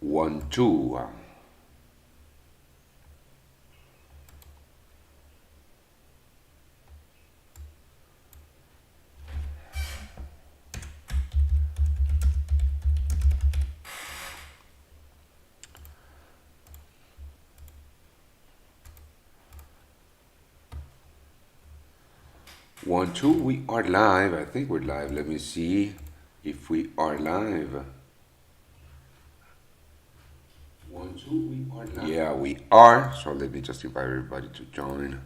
1, 2. 1, 2. We are live. I think we're live. Let me see if we are live. 1, 2. We are live. Yeah, we are. So let me just invite everybody to join.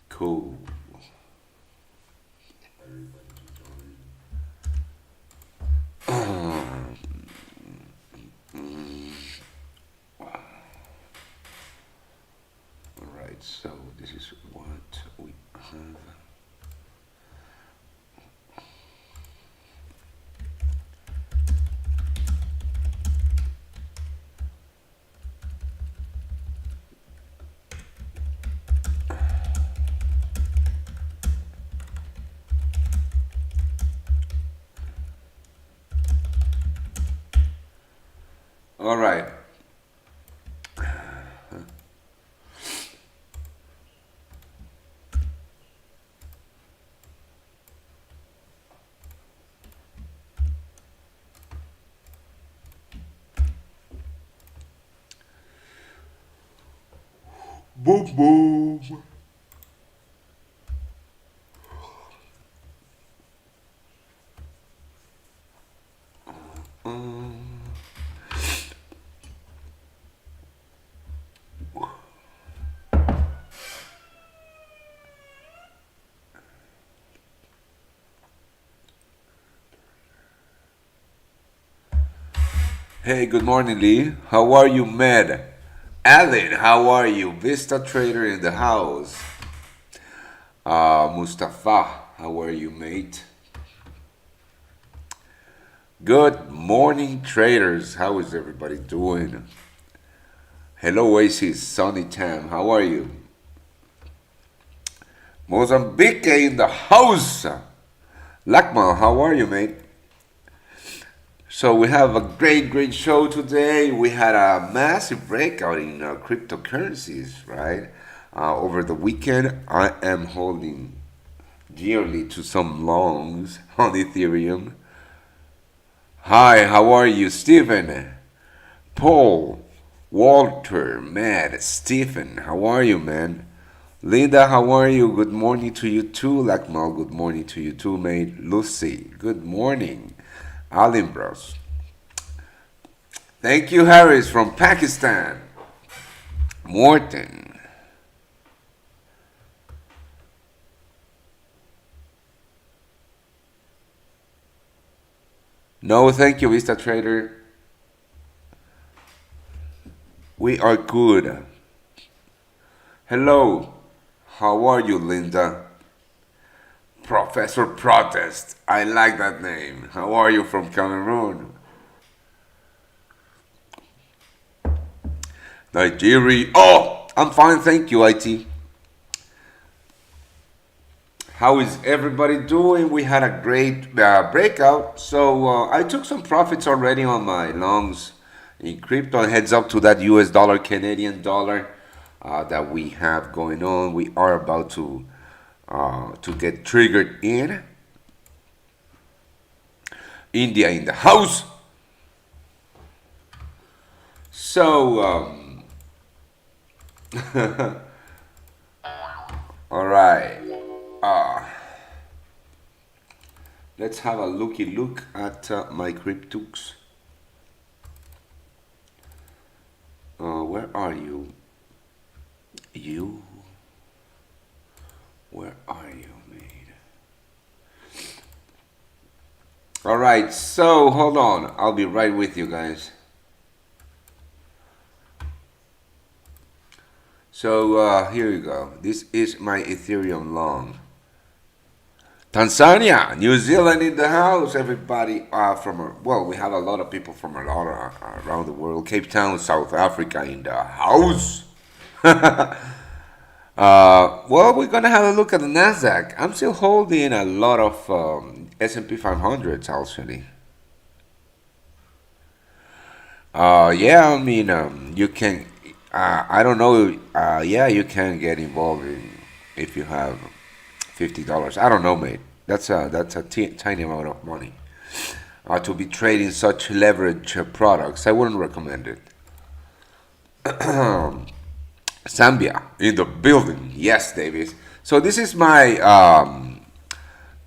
Cool. Alright, so this is what we have. All right. Boom, boom. Hey, good morning, Lee. How are you, Med? Alan, how are you? Vista Trader in the house. Mustafa, how are you, mate? Good morning, traders. How is everybody doing? Hello, Oasis, Sunny Tam. How are you? Mozambique in the house. Lakmal, how are you, mate? So we have a great show today. We had a massive breakout in cryptocurrencies, right? Over the weekend, I am holding dearly to some longs on Ethereum. Hi, how are you, Stephen? Paul, Walter, Matt, Stephen, how are you, man? Linda, how are you? Good morning to you too. Lakmal, good morning to you too, mate. Lucy, good morning. Alim Bros. Thank you, Harris from Pakistan. Morton. No, thank you, Vista Trader. We are good. Hello. How are you, Linda? Professor Protest. I like that name. How are you from Cameroon? Nigeria. Oh, I'm fine. Thank you, IT. How is everybody doing? We had a great breakout. So I took some profits already on my longs in crypto. Heads up to that US dollar, Canadian dollar that we have going on. We are about to get triggered in. India in the house. So, all right. Let's have a look at my cryptos. Where are you? Where are you, mate? All right, so hold on. I'll be right with you guys. So here you go. This is my Ethereum long. Tanzania, New Zealand in the house, everybody well, we have a lot of people from a lot around the world. Cape Town, South Africa in the house. Well, we're gonna have a look at the Nasdaq. I'm still holding a lot of S&P 500s actually. Yeah, I mean, you can. I don't know. Yeah, you can get involved if you have $50. I don't know, mate. That's a tiny amount of money to be trading such leverage products. I wouldn't recommend it. Zambia in the building. Yes, Davis. So this is my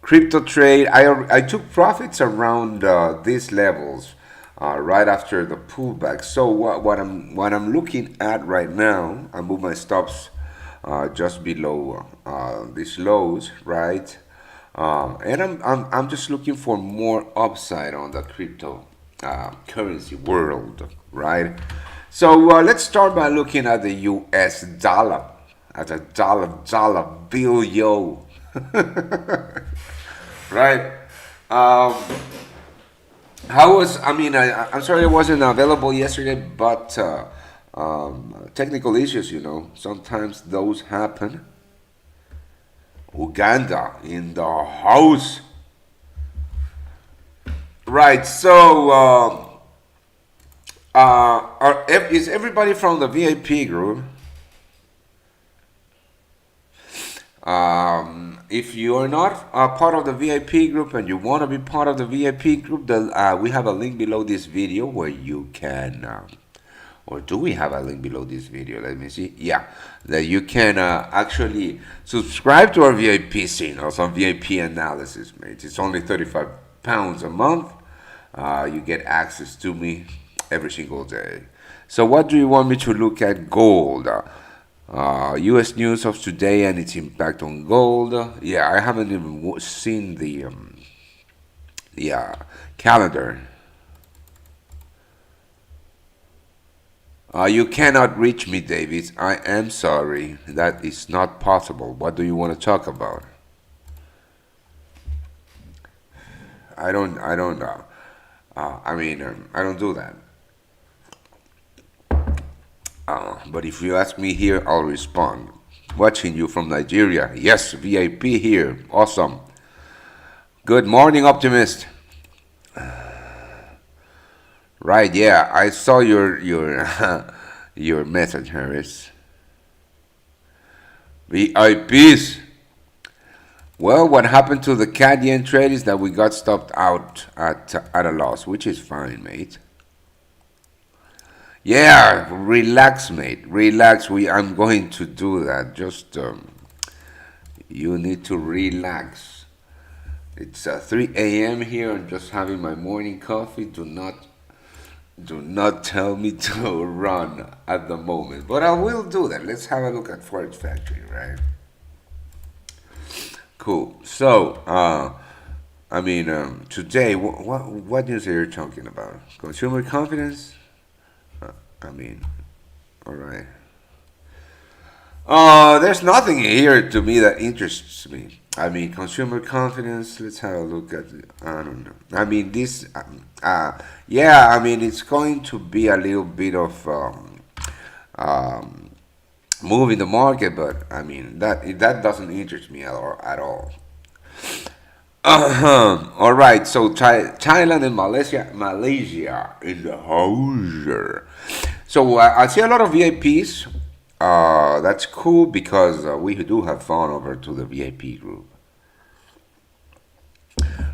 crypto trade. I took profits around these levels right after the pullback. So what I'm looking at right now, I move my stops just below these lows, right? And I'm just looking for more upside on the crypto currency world, right? So let's start by looking at the U.S. dollar, at a dollar bill, yo, right? Um, how was? I mean, I'm sorry it wasn't available yesterday, but technical issues, sometimes those happen. Uganda in the house. Right. So, is everybody from the VIP group? If you are not part of the VIP group and you want to be part of the VIP group, we have a link below this video where you can, or do we have a link below this video? Let me see. Yeah, that you can actually subscribe to our VIP signals on VIP analysis, mate. It's only £35 a month. You get access to me every single day. So what do you want me to look at? Gold. U.S. news of today and its impact on gold. Yeah, I haven't even seen the calendar. You cannot reach me, David. I am sorry. That is not possible. What do you want to talk about? I don't. I mean, I don't do that. But if you ask me here, I'll respond. Watching you from Nigeria. Yes, VIP here. Awesome. Good morning, optimist. Right, yeah, I saw your your message, Harris. VIPs. Well, what happened to the CAD yen trade is that we got stopped out at a loss, which is fine, mate. Yeah, relax, mate. Relax. I'm going to do that. Just you need to relax. It's 3 a.m. here. I'm just having my morning coffee. Do not tell me to run at the moment, but I will do that. Let's have a look at Ford Factory, right? Cool. So, I mean, today, what news are you talking about? Consumer confidence? I mean, all right. There's nothing here to me that interests me. I mean, consumer confidence. Let's have a look at it. I don't know. I mean, this. Yeah. I mean, it's going to be a little bit of um, move in the market, but I mean that doesn't interest me at all. All right. So Thailand and Malaysia in the house. So I see a lot of VIPs. That's cool because we do have fun over to the VIP group,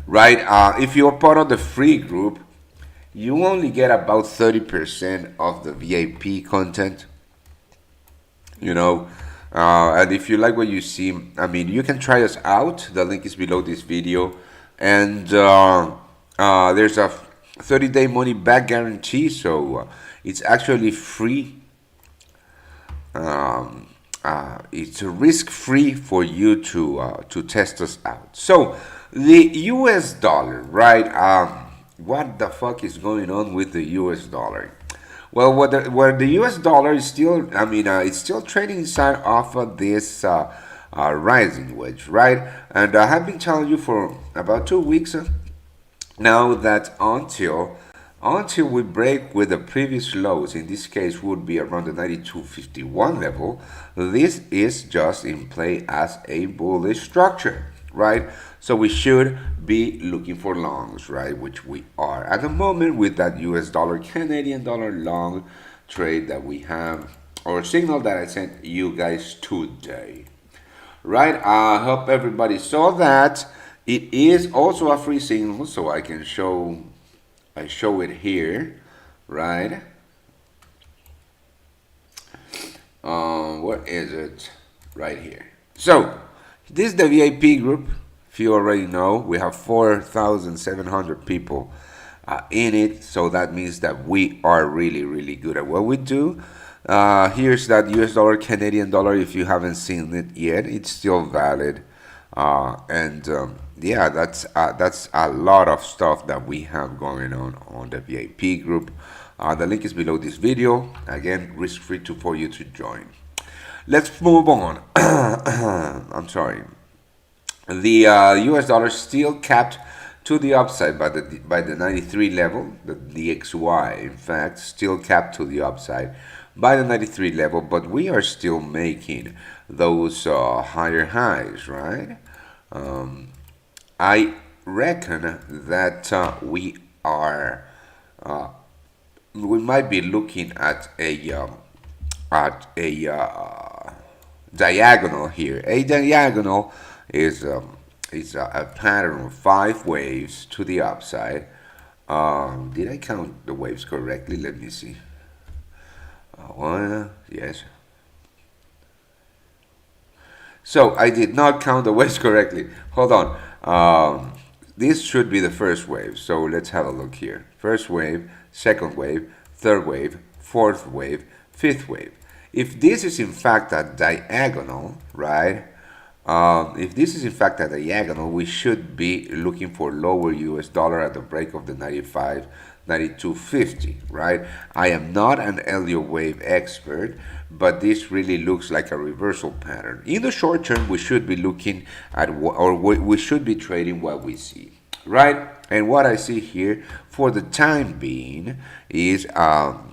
right? If you're part of the free group, you only get about 30% of the VIP content, you know. And if you like what you see, I mean, you can try us out. The link is below this video, and there's a 30-day money back guarantee, so it's actually free. It's risk free for you to test us out. So the U.S. dollar, right? What the fuck is going on with the U.S. dollar? Well, where the U.S. dollar is still, I mean, it's still trading inside off of this rising wedge, right? And I have been telling you for about 2 weeks now that until we break with the previous lows, in this case would be around the 92.51 level, this is just in play as a bullish structure, right? So we should be looking for longs, right? Which we are at the moment with that US dollar Canadian dollar long trade that we have, or signal that I sent you guys today. Right? I hope everybody saw that. It is also a free signal, so I can show it here, right? What is it? Right here. So this is the VIP group. If you already know, we have 4,700 people in it, so that means that we are really, really good at what we do. Here's that US dollar Canadian dollar. If you haven't seen it yet, it's still valid. Yeah, that's a lot of stuff that we have going on the VIP group. The link is below this video. Again, risk free for you to join. Let's move on. I'm sorry. The US dollar still capped to the upside by the 93 level. The DXY, in fact, still capped to the upside by the 93 level, but we are still making those higher highs, right? I reckon that we might be looking at a diagonal here. A diagonal is a pattern of 5 waves to the upside. Did I count the waves correctly? Let me see. Yes. So I did not count the waves correctly. Hold on. This should be the first wave. So let's have a look here. First wave, second wave, third wave, fourth wave, fifth wave. If this is in fact a diagonal, right? If this is in fact a diagonal, we should be looking for lower US dollar at the break of the 95, 92.50, right? I am not an Elliott wave expert, but this really looks like a reversal pattern. In the short term, we should be looking at we should be trading what we see, right? And what I see here for the time being is longs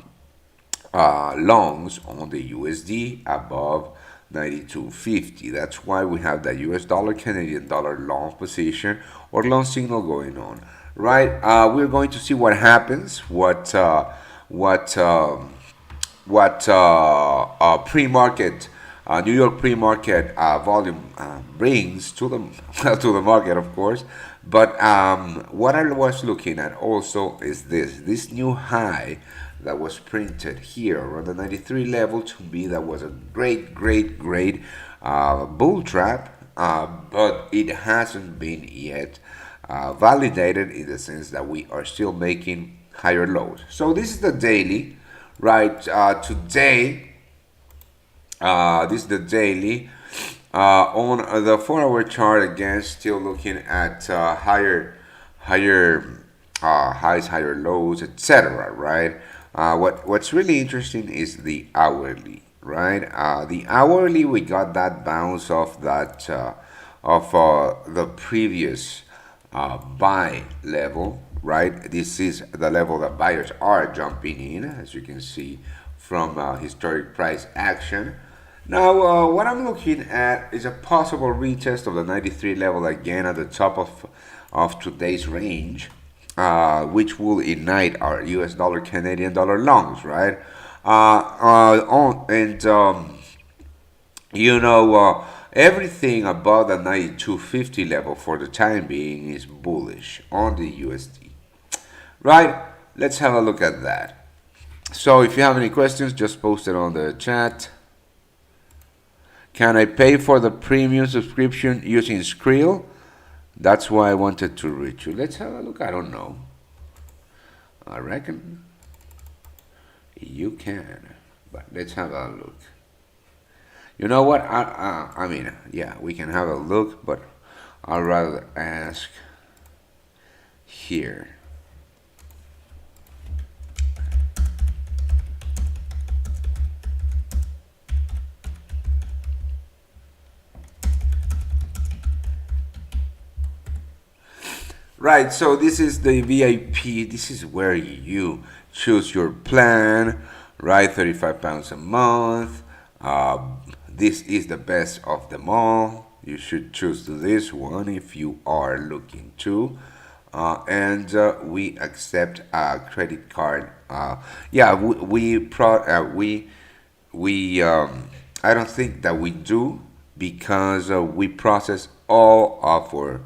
on the USD above 92.50. That's why we have that US dollar Canadian dollar long position or long signal going on, right? We're going to see what happens, what pre-market New York pre-market volume brings to the to the market, of course. But what I was looking at also is this new high that was printed here around the 93 level. To me, that was a great bull trap, but it hasn't been yet validated in the sense that we are still making higher lows. So this is the daily, right? Today, this is the daily. On the 4-hour chart, again, still looking at higher highs, higher lows, etc. Right? What's really interesting is the hourly, right? The hourly, we got that bounce off that the previous buy level, right? This is the level that buyers are jumping in, as you can see from historic price action. Now, what I'm looking at is a possible retest of the 93 level again at the top of today's range, which will ignite our US dollar Canadian dollar longs, right? Everything above the 92.50 level for the time being is bullish on the USD, right? Let's have a look at that. So if you have any questions, just post it on the chat. Can I pay for the premium subscription using Skrill? That's why I wanted to reach you. Let's have a look. I don't know. I reckon you can, but let's have a look. You know what? I mean, yeah, we can have a look, but I'd rather ask here. Right, so this is the VIP. This is where you choose your plan, right? 35 pounds a month. This is the best of them all, you should choose this one if you are looking to. And we accept a credit card. Yeah, we I don't think that we do because we process all our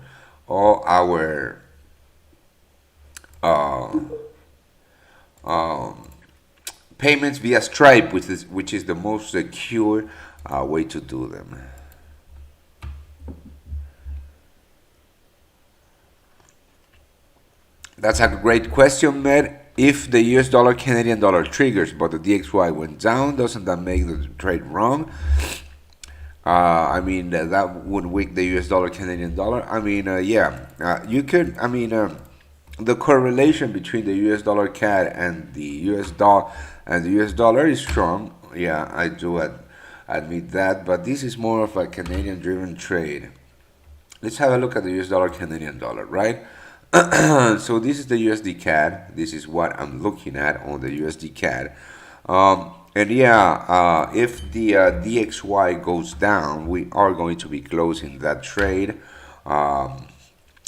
uh, um, payments via Stripe, which is the most secure way to do them. That's a great question, Matt. If the US dollar Canadian dollar triggers, but the DXY went down, doesn't that make the trade wrong? I mean, that would weaken the US dollar Canadian dollar. I mean, yeah, you could. I mean, the correlation between the US dollar CAD and the US dollar is strong. Yeah, I do admit that, but this is more of a Canadian driven trade. Let's have a look at the US dollar Canadian dollar, right? So this is the USD CAD. This is what I'm looking at on the USD CAD. And yeah, if the DXY goes down, we are going to be closing that trade. Um,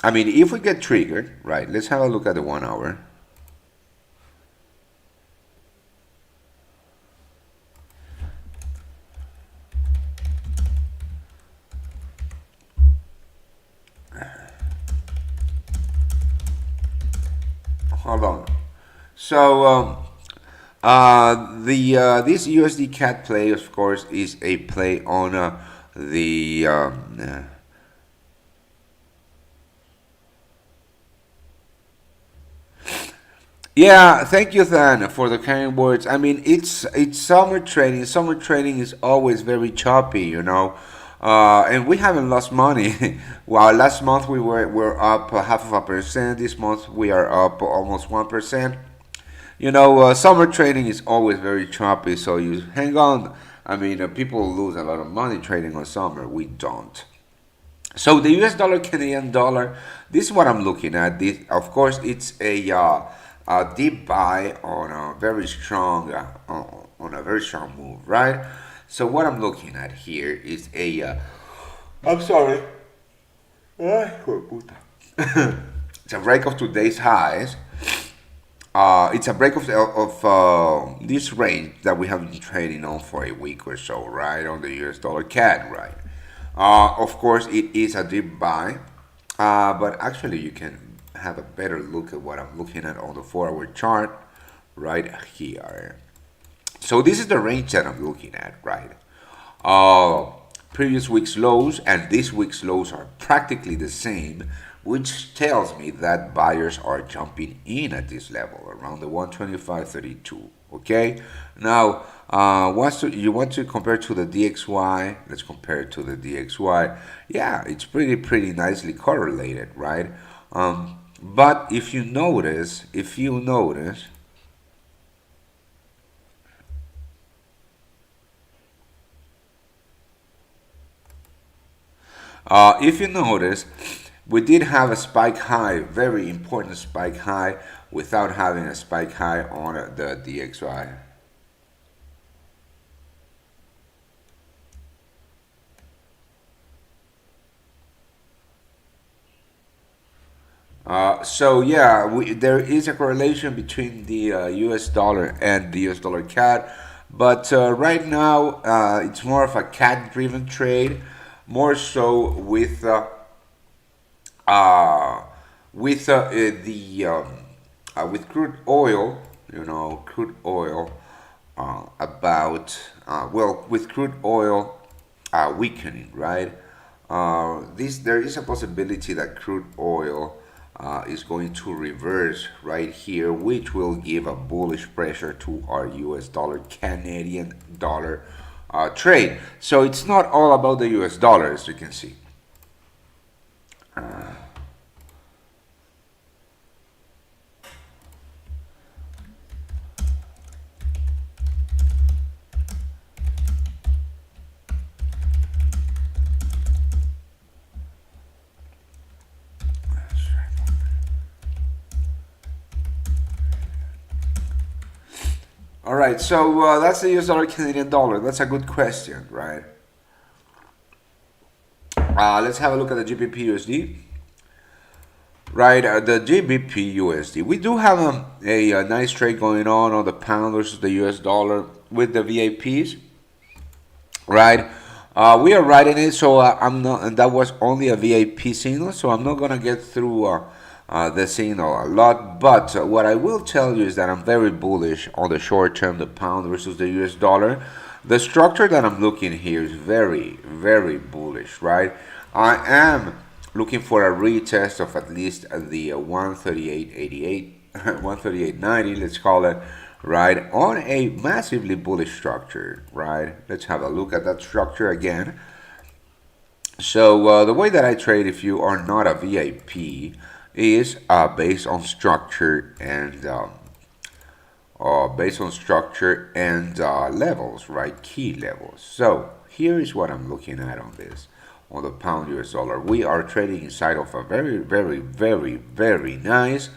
I mean, if we get triggered, right? Let's have a look at the 1 hour. Hold on. So the this USD CAD play, of course, is a play on the yeah, thank you, Than, for the kind words. I mean, it's summer trading. Summer trading is always very choppy, and we haven't lost money. Well, last month we were up half of a percent. This month we are up almost 1%. Summer trading is always very choppy, so you hang on. I mean, people lose a lot of money trading on summer. We don't. So the US dollar Canadian dollar, this is what I'm looking at. This, of course, it's a deep buy on a very strong move, right? So what I'm looking at here is I'm sorry. Ay, hijo de puta. It's a break of today's highs. It's a break of this range that we have been trading on for a week or so, right? On the US dollar CAD, right? Of course, it is a deep buy, but actually, you can have a better look at what I'm looking at on the 4 hour chart right here. So, this is the range that I'm looking at, right? Uh, Previous week's lows and this week's lows are practically the same, which tells me that buyers are jumping in at this level around the 125.32. Okay, now you want to compare to the DXY? Let's compare it to the DXY. Yeah, it's pretty nicely correlated, right? But if you notice, we did have a spike high, very important spike high, without having a spike high on the DXY. So yeah, there is a correlation between the U.S. dollar and the U.S. dollar CAD, but right now it's more of a CAD-driven trade, more so uh, with crude oil, crude oil about well, with crude oil weakening, right? This There is a possibility that crude oil is going to reverse right here, which will give a bullish pressure to our U.S. dollar Canadian dollar trade. So it's not all about the U.S. dollar, as you can see. All right, so that's the US dollar Canadian dollar. That's a good question, right? Let's have a look at the GBP USD. Right, the GBP USD. We do have a nice trade going on the pound versus the US dollar with the VAPs. Right, we are riding it, so I'm not, and that was only a VAP signal, so I'm not gonna get through the signal a lot. But what I will tell you is that I'm very bullish on the short term, the pound versus the US dollar. The structure that I'm looking here is very, very bullish, right? I am looking for a retest of at least the 138.88, 138.90, let's call it, right, on a massively bullish structure, right? Let's have a look at that structure again. So the way that I trade, if you are not a VIP, is based on structure and levels, right? Key levels. So here is what I'm looking at on this. On the pound US dollar, we are trading inside of a very, very, very, very nice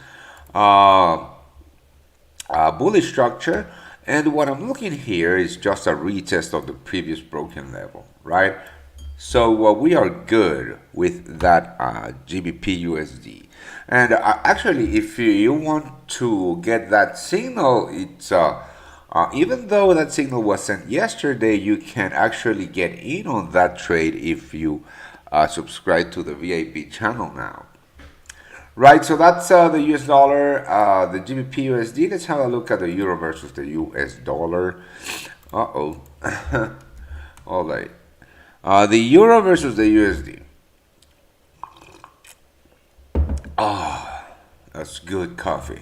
bullish structure. And what I'm looking here is just a retest of the previous broken level, right? So we are good with that GBP USD. And actually, if you want to get that signal, it's even though that signal was sent yesterday, you can actually get in on that trade if you subscribe to the VIP channel now. Right, so that's the US dollar, the GBP USD. Let's have a look at the euro versus the US dollar. Uh-oh. All right. The euro versus the USD. Ah, that's good coffee.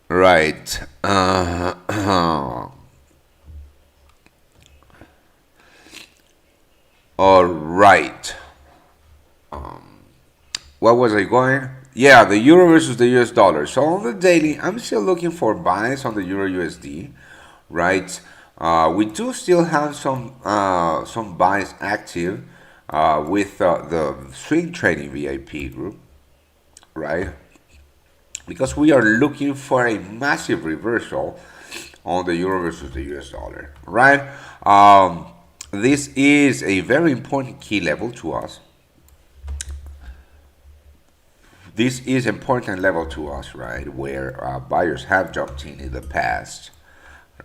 Right. All right. What was I going? Yeah, the euro versus the US dollar. So on the daily, I'm still looking for buys on the euro USD, right? We do still have some buys active with the swing trading VIP group, right? Because we are looking for a massive reversal on the euro versus the US dollar, right? This is a very important key level to us. This is important level to us, right? Where buyers have jumped in the past,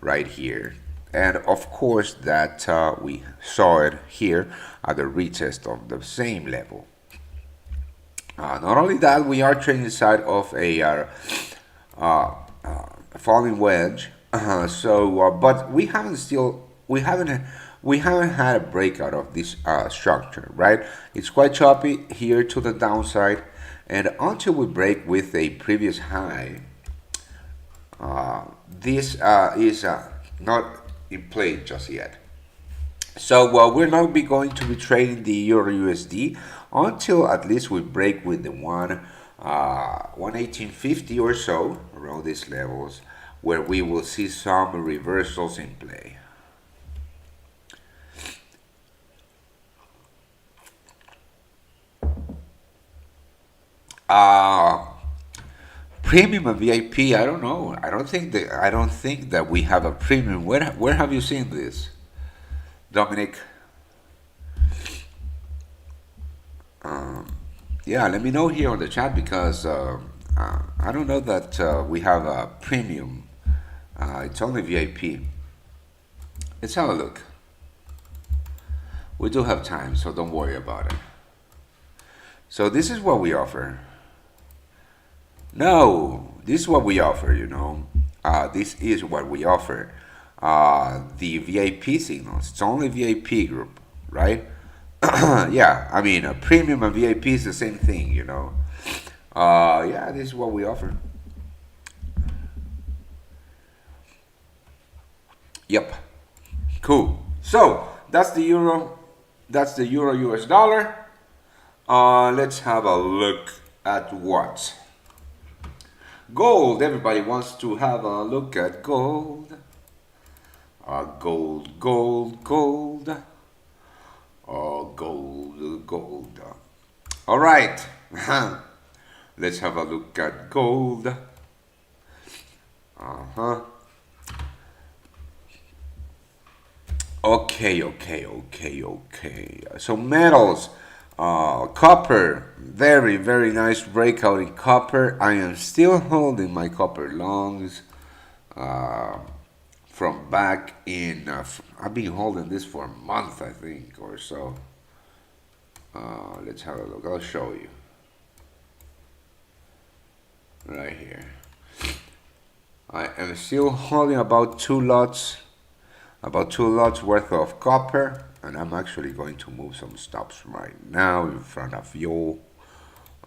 right here. And of course that we saw it here at the retest of the same level. Not only that, we are trading inside of a falling wedge. But we haven't had a breakout of this structure, right? It's quite choppy here to the downside, and until we break with a previous high, this is not in play just yet. So we're not going to be trading the euro USD until at least we break with the 118.50 or so around these levels, where we will see some reversals in play. Premium and VIP, I don't know. I don't think that we have a premium. Where have you seen this, Dominic? Yeah, let me know here on the chat, because I don't know that we have a premium. It's only VIP. Let's have a look. We do have time, so don't worry about it. So this is what we offer. No, this is what we offer, you know. This is what we offer. The VIP signals. It's only VIP group, right? Yeah, I mean, a premium and VIP is the same thing, you know. Yeah, this is what we offer. Yep. Cool. So that's the euro. That's the euro US dollar. Let's have a look at what gold. Everybody wants to have a look at gold. Gold. Gold. All right. Let's have a look at gold. Okay. So metals, copper, very nice breakout in copper. I am still holding my copper longs uh, from back in. I've been holding this for a month, I think, or so. Let's have a look. I'll show you right here. I am still holding about two lots worth of copper, and I'm actually going to move some stops right now in front of you.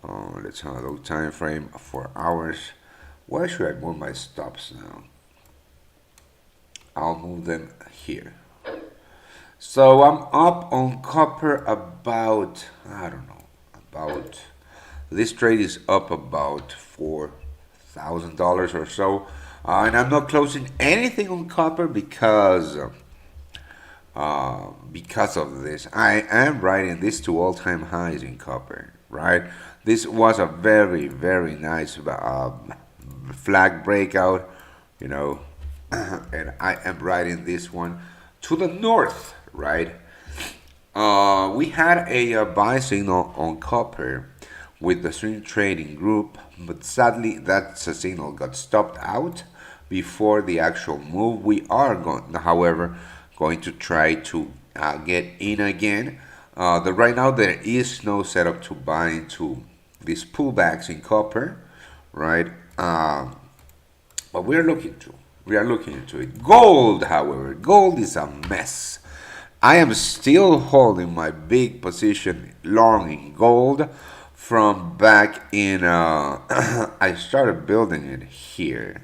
Let's have a look. Time frame 4 hours. Where should I move my stops now? I'll move them here. So I'm up on copper about, I don't know, about, this trade is up about $4,000 or so. And I'm not closing anything on copper because of this. I am writing this to all-time highs in copper, right? This was a very nice flag breakout, you know, and I am writing this one to the north, right? We had a buy signal on copper with the swing trading group, but sadly that signal got stopped out before the actual move. We are going, however, going to try to get in again. Right now there is no setup to buy into these pullbacks in copper, right? But we are looking into it. Gold, however, gold is a mess. I am still holding my big position long in gold from back in. I started building it here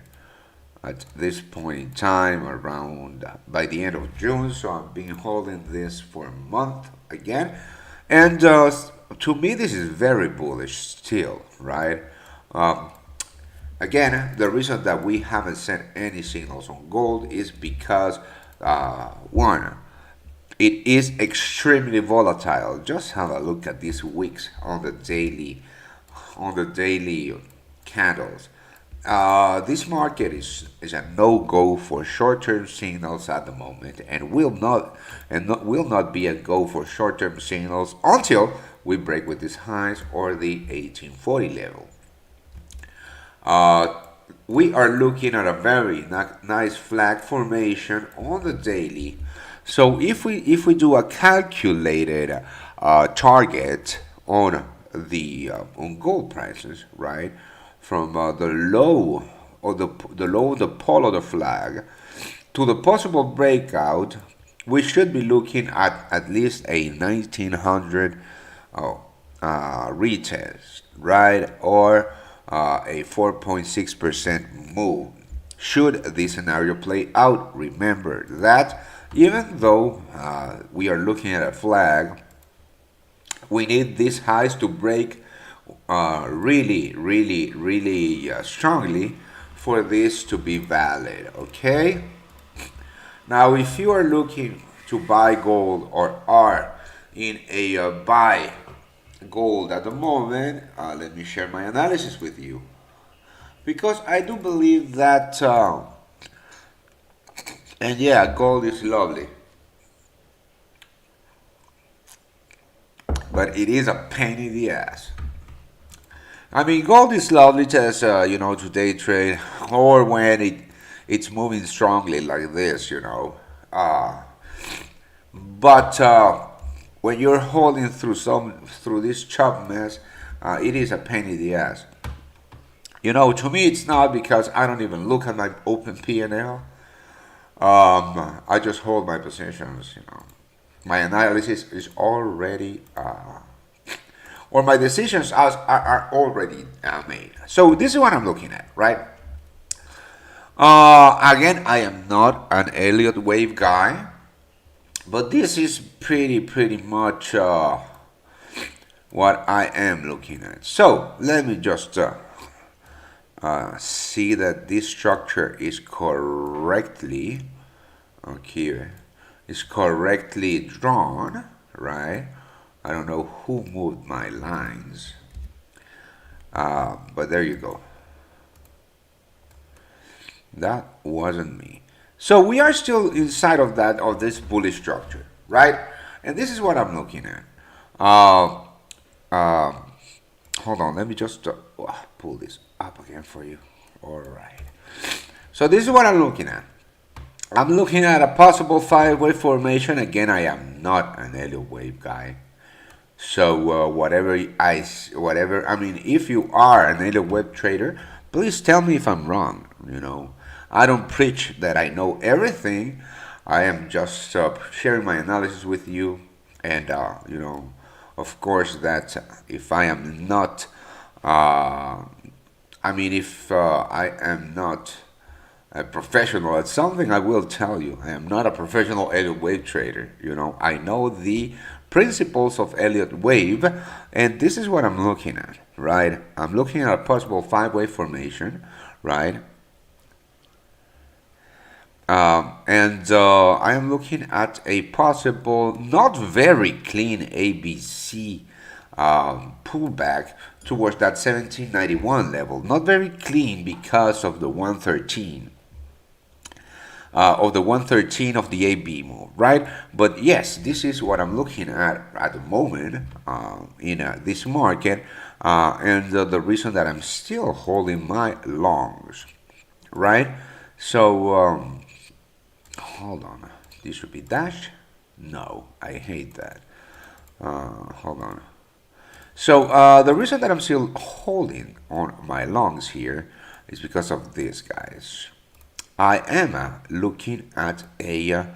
at this point in time around by the end of June. So I've been holding this for a month again, and to me this is very bullish still, right? Again, the reason that we haven't sent any signals on gold is because one, it is extremely volatile. Just have a look at these wicks on the daily candles. This market is a no-go for short-term signals at the moment, and will not be a go for short-term signals until we break with these highs or the 1840 level. We are looking at a very nice flag formation on the daily. So if we do a calculated target on the on gold prices, right, from the low or the low of the pole of the flag to the possible breakout, we should be looking at least a 1900 retest, right, or a 4.6% move. Should this scenario play out, remember that even though we are looking at a flag, we need these highs to break really strongly for this to be valid, okay? Now, if you are looking to buy gold or are in a buy gold at the moment, let me share my analysis with you. Because I do believe that, and yeah, gold is lovely. But it is a pain in the ass. I mean, gold is lovely as, to day trade or when it's moving strongly like this, But when you're holding through this chop mess, it is a pain in the ass. To me, it's not because I don't even look at my open P&L. I just hold my positions. My analysis is already, or my decisions are already made. So this is what I'm looking at, right? Again, I am not an Elliott wave guy, but this is pretty much what I am looking at. So let me just see that this structure is correctly drawn, right? I don't know who moved my lines, but there you go. That wasn't me. So we are still inside of this bullish structure, right? And this is what I'm looking at. Uh, uh, Hold on, let me just pull this up again for you. All right. So this is what I'm looking at. I'm looking at a possible five-wave formation. Again, I am not an Elliott wave guy. So whatever. I mean, if you are an Elliott wave trader, please tell me if I'm wrong. I don't preach that I know everything. I am just sharing my analysis with you, and of course, that if I am not, if I am not a professional at something, I will tell you. I am not a professional Elliott wave trader. I know the principles of Elliott wave, and this is what I'm looking at, right? I'm looking at a possible five-wave formation, right? I am looking at a possible, not very clean ABC pullback towards that 1791 level. Not very clean because of the 113. Of the 113 of the AB move, right? But yes, this is what I'm looking at the moment in this market, and the reason that I'm still holding my longs, right? So hold on, this should be dash. No, I hate that. Hold on. So the reason that I'm still holding on my longs here is because of this, guys. I am looking at a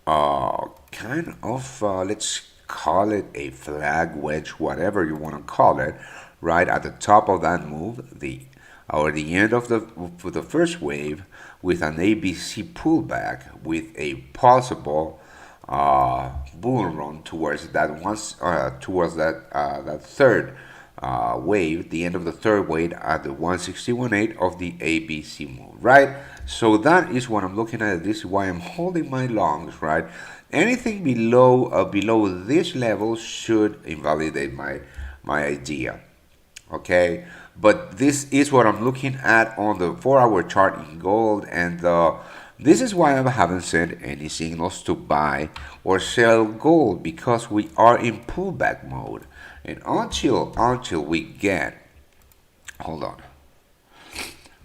kind of, let's call it a flag wedge, whatever you want to call it, right at the top of that move, the end of the first wave, with an ABC pullback with a possible bull run towards that that third wave, the end of the third wave at the 161.8 of the ABC move, right? So that is what I'm looking at. This is why I'm holding my longs, right? Anything below this level should invalidate my idea, okay? But this is what I'm looking at on the 4-hour chart in gold, and this is why I haven't sent any signals to buy or sell gold, because we are in pullback mode. And until we get,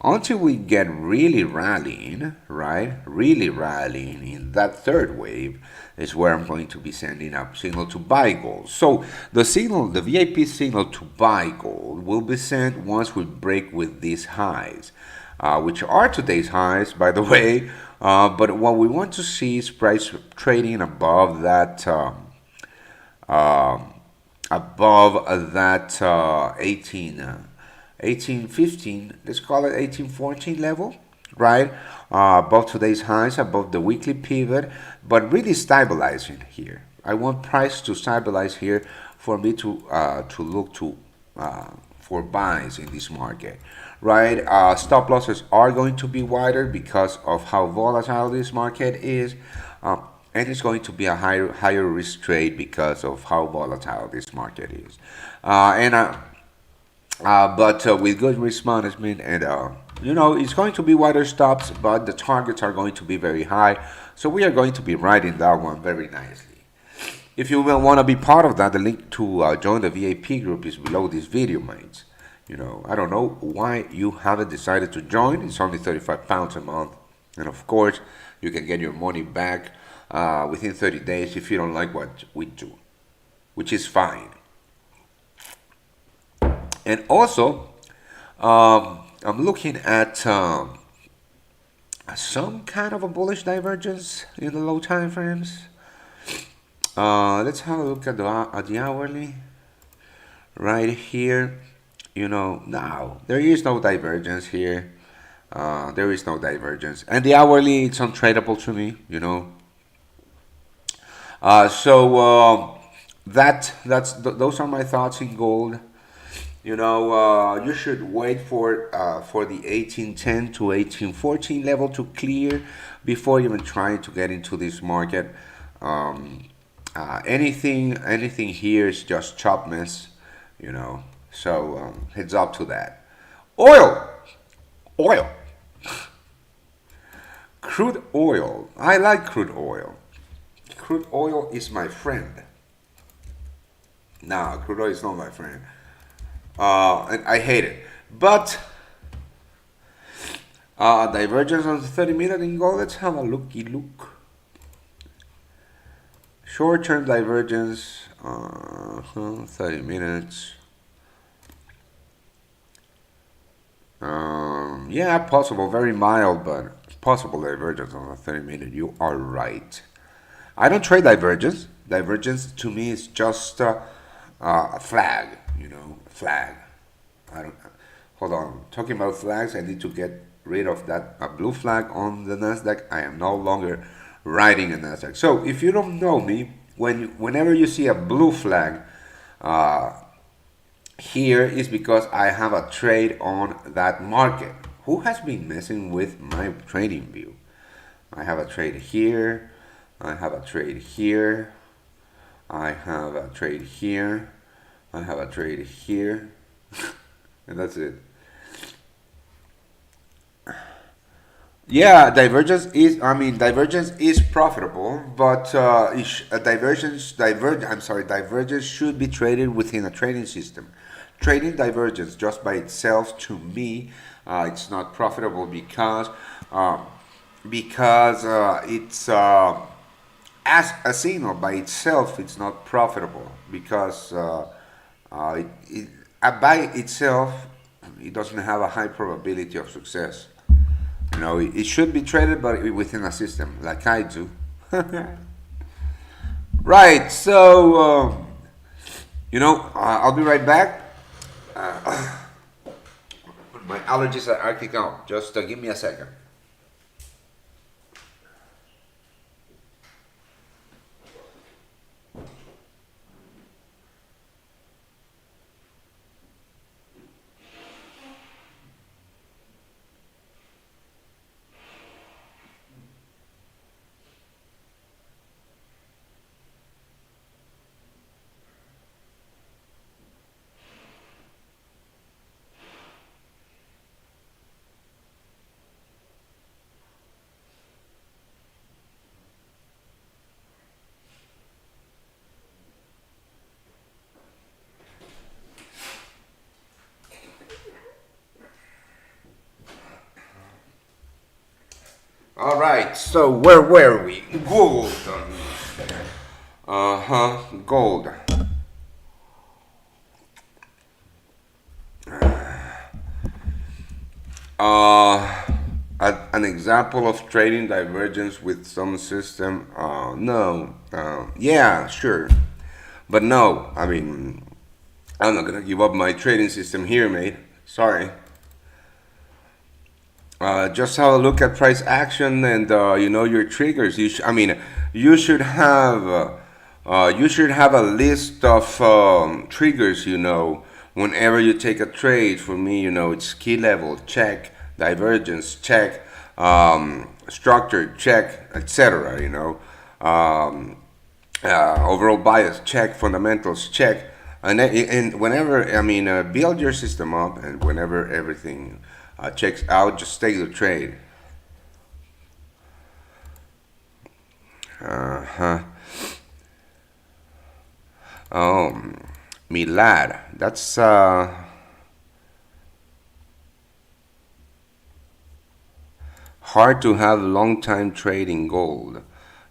until we get really rallying, right? Really rallying in that third wave is where I'm going to be sending a signal to buy gold. So the VIP signal to buy gold will be sent once we break with these highs, which are today's highs, by the way. But what we want to see is price trading above that 1815, let's call it 1814 level, right? Above today's highs, above the weekly pivot, but really stabilizing here. I want price to stabilize here for me to look to for buys in this market, right? Stop losses are going to be wider because of how volatile this market is. And it's going to be a higher risk trade because of how volatile this market is. But with good risk management, and it's going to be wider stops, but the targets are going to be very high. So we are going to be riding that one very nicely. If you will want to be part of that, the link to join the VIP group is below this video, mates. I don't know why you haven't decided to join. It's only £35 a month, and of course, you can get your money back within 30 days if you don't like what we do, which is fine. And also, I'm looking at some kind of a bullish divergence in the low time frames. Let's have a look at the hourly right here. Now there is no divergence here. There is no divergence, and the hourly, it's untradeable to me. Those are my thoughts in gold. You should wait for the 1810 to 1814 level to clear before even trying to get into this market. Anything here is just chop mess, So heads up to that. Oil. Crude oil. I like crude oil. Crude oil is my friend. No, crude oil is not my friend. And I hate it. But divergence on the 30-minute in gold. Let's have a looky look. Short-term divergence, 30 minutes. Yeah, possible, very mild, but possible divergence on a 30-minute. You are right. I don't trade divergence. Divergence to me is just a flag, a flag. I don't. Hold on. Talking about flags, I need to get rid of that blue flag on the Nasdaq. I am no longer riding a Nasdaq. So if you don't know me, whenever you see a blue flag, here is because I have a trade on that market. Who has been messing with my trading view? I have a trade here. I have a trade here. I have a trade here. I have a trade here. And that's it. Yeah, divergence is profitable, but divergence should be traded within a trading system. Trading divergence just by itself, to me, it's not profitable because it's as a signal by itself, it's not profitable because by itself, it doesn't have a high probability of success. It should be traded, but within a system, like I do. Right. So, I'll be right back. My allergies are acting out. Just give me a second. All right. So where were we? Gold. Gold. An example of trading divergence with some system? No. Yeah, sure. But no, I'm not gonna give up my trading system here, mate. Sorry. Just have a look at price action and your triggers. You should have a list of triggers. Whenever you take a trade. For me, it's key level check, divergence check, structure check, etc. Overall bias check, fundamentals check, and whenever build your system up, and whenever everything checks out, just take the trade. Oh, Milad. That's hard to have long time trading gold.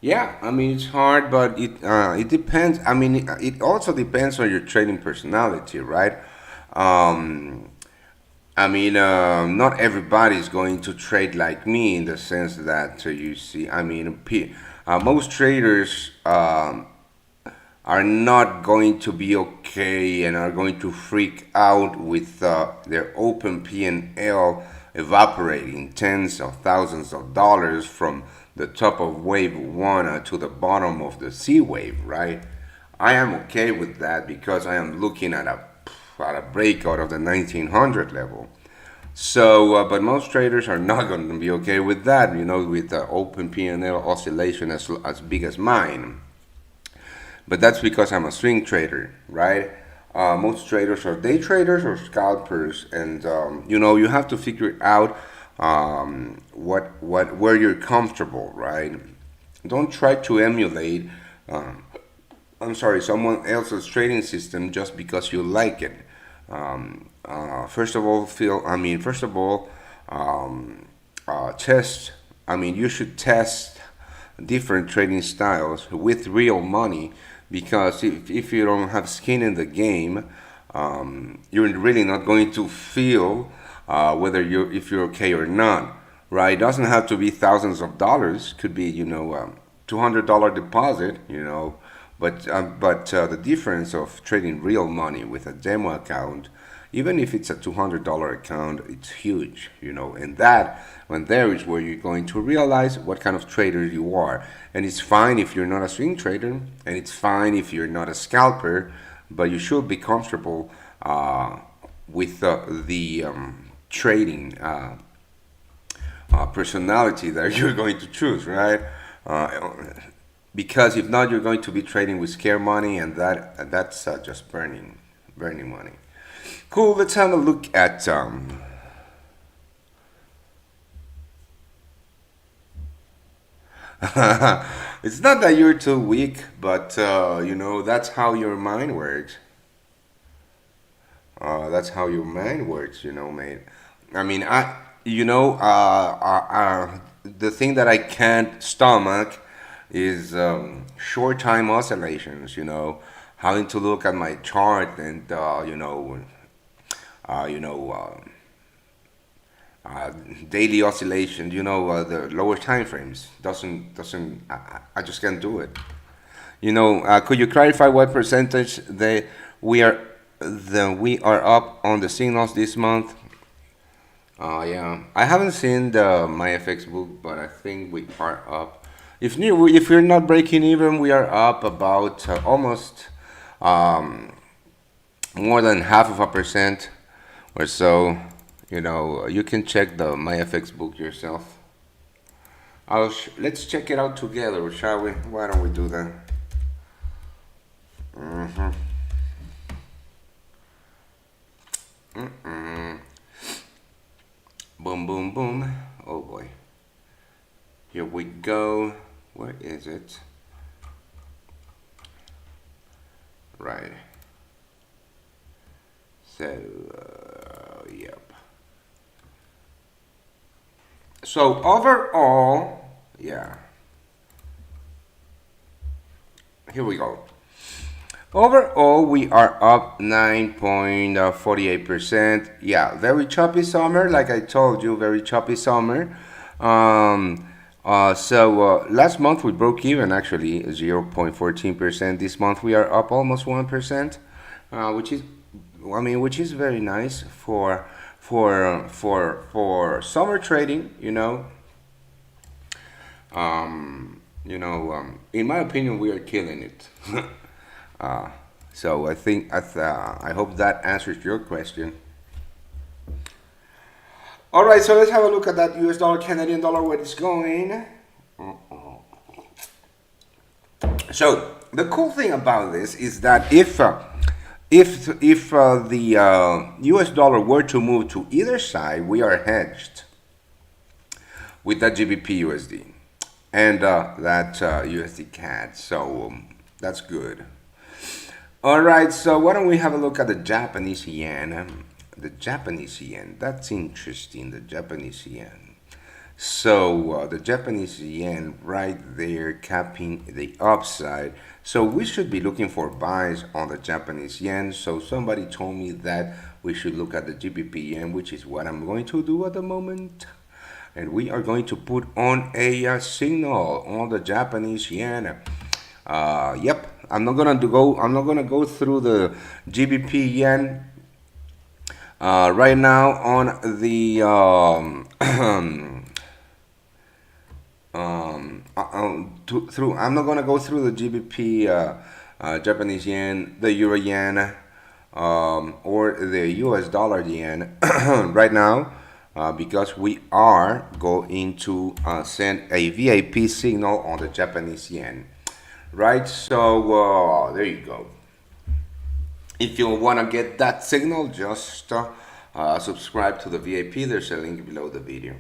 Yeah, it's hard, but it depends. It also depends on your trading personality, right? Um, not everybody is going to trade like me in the sense that you see. Most traders are not going to be okay and are going to freak out with their open P&L evaporating tens of thousands of dollars from the top of wave one to the bottom of the C wave, right? I am okay with that because I am looking at a breakout of the 1900 level. So, but most traders are not going to be okay with that, with the open P&L oscillation as big as mine. But that's because I'm a swing trader, right? Most traders are day traders or scalpers, and you have to figure out where you're comfortable, right? Don't try to emulate, I'm sorry, someone else's trading system just because you like it. First of all, test. I mean, you should test different trading styles with real money, because if you don't have skin in the game, you're really not going to feel whether if you're okay or not, right? It doesn't have to be thousands of dollars. Could be, $200 deposit, but the difference of trading real money with a demo account, even if it's a $200 account, it's huge, and there is where you're going to realize what kind of trader you are. And it's fine if you're not a swing trader, and it's fine if you're not a scalper, but you should be comfortable with the trading personality that you're going to choose, right? Because if not, you're going to be trading with scare money, and that's just burning money. Cool. Let's have a look at it's not that you're too weak, but that's how your mind works. That's how your mind works, mate. I mean, the thing that I can't stomach is short time oscillations. Having to look at my chart and uh, you know, daily oscillation. The lower time frames doesn't. I just can't do it. Could you clarify what percentage we are we are up on the signals this month? Yeah, I haven't seen my FX book, but I think we are up. If we're not breaking even, we are up about almost more than half of a percent or so. You can check the my FX book yourself. Let's check it out together, shall we? Why don't we do that? Mm-hmm. Mm-mm. Boom, boom, boom. Oh boy. Here we go. Where is it? Right. So, yep. So overall, yeah. Here we go. Overall, we are up 9.48%. Yeah, very choppy summer, like I told you, very choppy summer. Last month we broke even, actually 0.14%. This month we are up almost 1%, which is very nice for summer trading. In my opinion, we are killing it. So I hope that answers your question. All right, so let's have a look at that US dollar, Canadian dollar, where it's going. So the cool thing about this is that if the US dollar were to move to either side, we are hedged with that GBP USD and that USD CAD. So that's good. All right, so why don't we have a look at the Japanese yen? The Japanese yen, that's interesting, the Japanese yen. So the Japanese yen right there capping the upside. So we should be looking for buys on the Japanese yen. So somebody told me that we should look at the GBP yen, which is what I'm going to do at the moment. And we are going to put on a signal on the Japanese yen. Yep, I'm not gonna go through the GBP yen right now on the I'm not gonna go through the GBP Japanese yen, the Euro yen, or the US dollar yen right now, because we are going to send a VIP signal on the Japanese yen. Right, so there you go. If you want to get that signal, just subscribe to the VIP. There's a link below the video.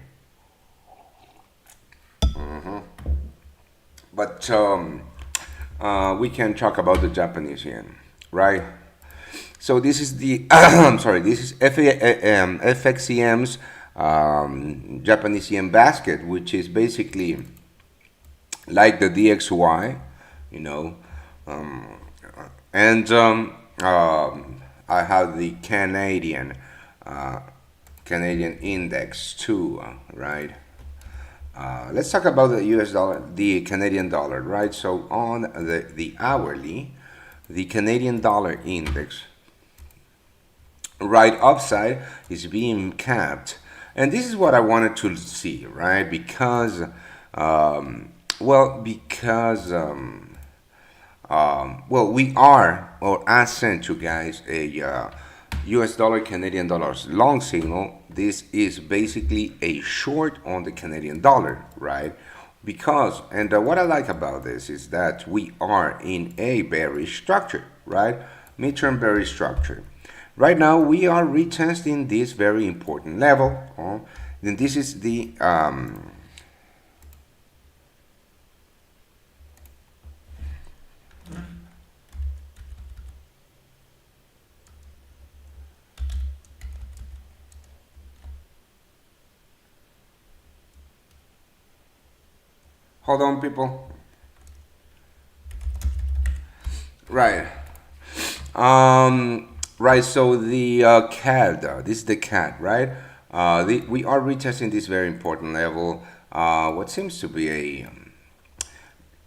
But we can talk about the Japanese yen, right? So this is the I'm sorry. This is FXCM's Japanese yen basket, which is basically like the DXY, you know, um, and I have the uh, Canadian index too, right? Let's talk about the US dollar, the Canadian dollar, right? So on the hourly, the Canadian dollar index, right upside, is being capped. And this is what I wanted to see, right? Because, well, because, well, we are, or I sent you guys a US dollar Canadian dollars long signal. This is basically a short on the Canadian dollar, right? Because, and what I like about this is that we are in a bearish structure, right? Midterm bearish structure. Right now, we are retesting this very important level. Then this is the hold on, people. Right. Right. So the CAD. This is the CAD, right? We are retesting this very important level. What seems to be a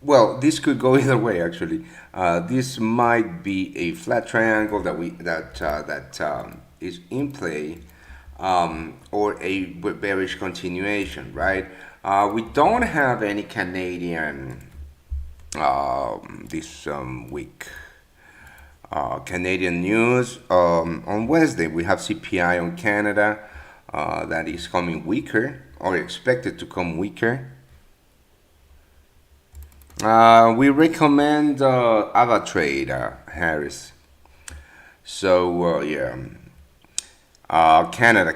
well, this could go either way. Actually, this might be a flat triangle that is in play, or a bearish continuation, right? We don't have any Canadian this week. Canadian news. On Wednesday, we have CPI on Canada that is coming weaker, or expected to come weaker. We recommend AvaTrade, Harris. So, yeah. Canada,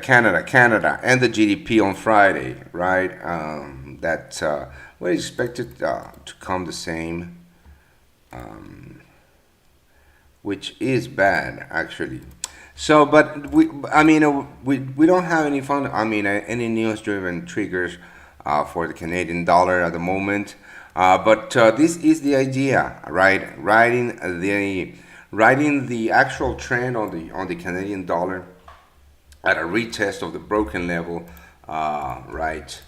and the GDP on Friday, right? That we're expected to come the same, which is bad actually. So, but we don't have any fun. Any news-driven triggers for the Canadian dollar at the moment. But this is the idea, right? Riding the actual trend on the Canadian dollar at a retest of the broken level, right?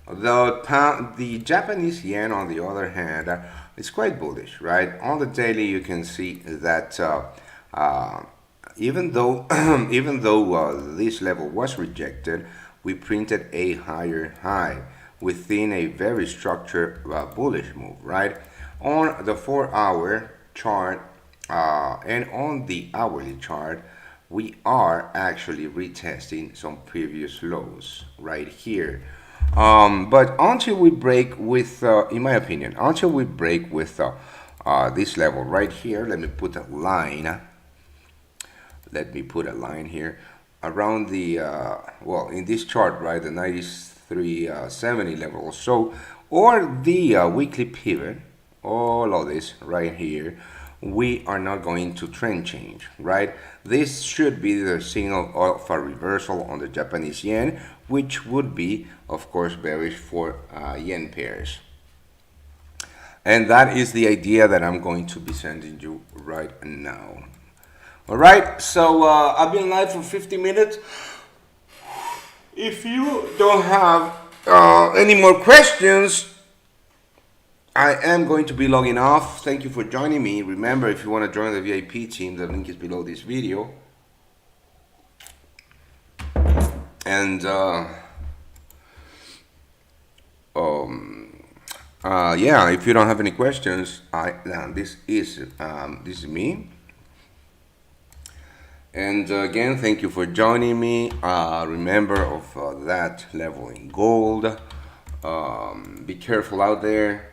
The Japanese yen, on the other hand, is quite bullish, right? On the daily, you can see that even though this level was rejected, we printed a higher high within a very structured bullish move, right? On the 4-hour chart and on the hourly chart, we are actually retesting some previous lows right here. But until we break with, in my opinion, until we break with this level right here, let me put a line. Let me put a line here around the, well, in this chart, right, the 93.70 level or so, or the weekly pivot, all of this right here, we are not going to trend change, right? This should be the signal of a reversal on the Japanese yen, which would be, of course, bearish for yen pairs. And that is the idea that I'm going to be sending you right now. All right, so I've been live for 50 minutes. If you don't have any more questions, I am going to be logging off. Thank you for joining me. Remember, if you want to join the VIP team, the link is below this video. And yeah, if you don't have any questions, this is me. And again, thank you for joining me. Remember of that level in gold. Be careful out there.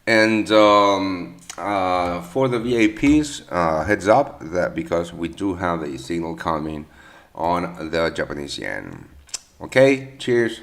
And for the VIPs, heads up that because we do have a signal coming on the Japanese yen. Okay, cheers.